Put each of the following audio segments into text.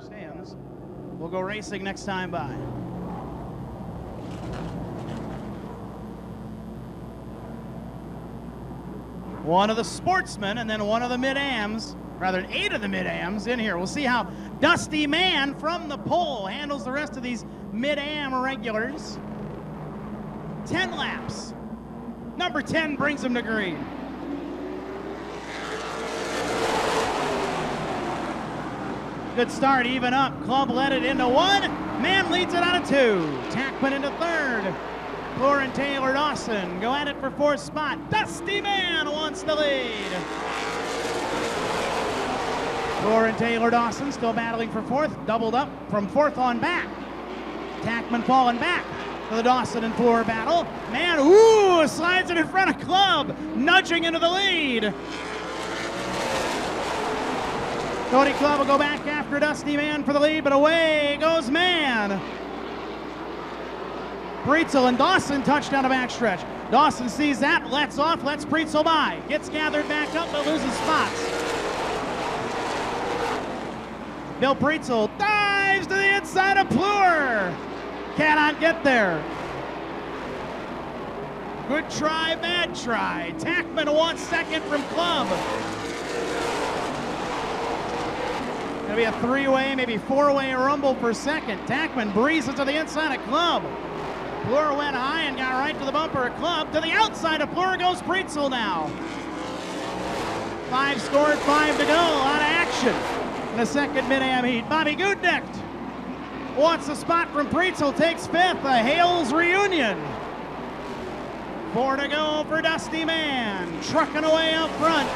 understands. We'll go racing next time by. One of the Sportsmen and then one of the Mid-Ams, rather 8 of the Mid-Ams in here. We'll see how Dusty Man from the pole handles the rest of these Mid-Am regulars. 10 laps. Number 10 brings him to green. Good start, even up. Club led it into 1. Man leads it on a 2. Tackman into 3rd. Floor and Taylor Dawson go at it for 4th spot. Dusty Man wants the lead. Floor and Taylor Dawson still battling for 4th. Doubled up from 4th on back. Tackman falling back to the Dawson and Floor battle. Man, ooh, slides it in front of Club, nudging into the lead. Cody Club will go back after Dusty Man for the lead, but away goes Man. Preetzel and Dawson touch down the backstretch. Dawson sees that, lets off, lets Preetzel by. Gets gathered back up, but loses spots. Bill Preetzel dives to the inside of Plur. Cannot get there. Good try, bad try. Tackman wants 2nd from Club. Gonna be a 3-way, maybe 4-way rumble for 2nd. Tackman breezes to the inside of Club. Plur went high and got right to the bumper of Club. To the outside of Plur goes Preetzel now. 5 scored, 5 to go. A lot of action in the 2nd Mid-Am heat. Bobby Gutnecht wants a spot from Preetzel, takes 5th. A Hales reunion. 4 to go for Dusty Man. Trucking away up front.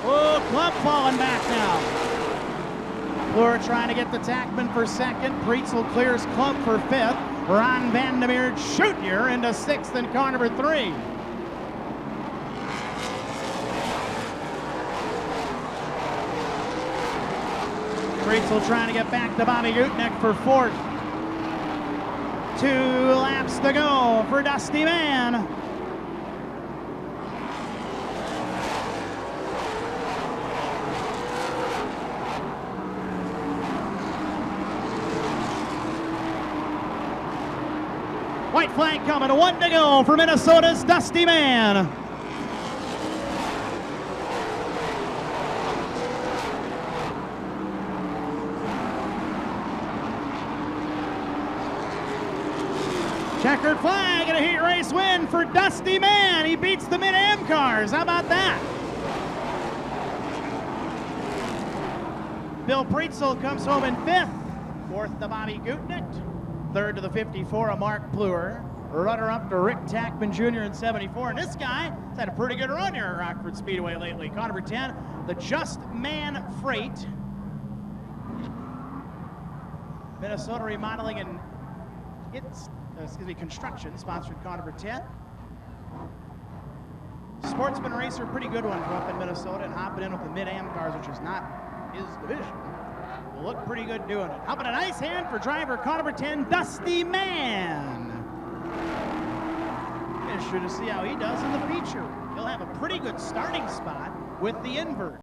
Oh, Club falling back now. Plur trying to get the Tackman for 2nd. Preetzel clears Club for 5th. Ron Vandermeer Jr. into 6th in car number 3. Preetzel trying to get back to Bobby Gutnecht for 4th. 2 laps to go for Dusty Man. White flag coming, 1 to go for Minnesota's Dusty Man. Checkered flag and a heat race win for Dusty Man. He beats the Mid-Am cars. How about that? Bill Preetzel comes home in 5th. 4th to Bobby Gutnecht. 3rd to the 54 of Mark Plur. Runner-up to Rick Tackman Jr. in 74. And this guy has had a pretty good run here at Rockford Speedway lately. Car number 10, the Just Man Freight. Minnesota Remodeling and Construction sponsored car number 10. Sportsman racer, pretty good one from up in Minnesota, and hopping in with the Mid-Am cars, which is not his division. Will look pretty good doing it. How about a nice hand for driver car number 10, Dusty Man. Interested to see how he does in the feature. He'll have a pretty good starting spot with the invert.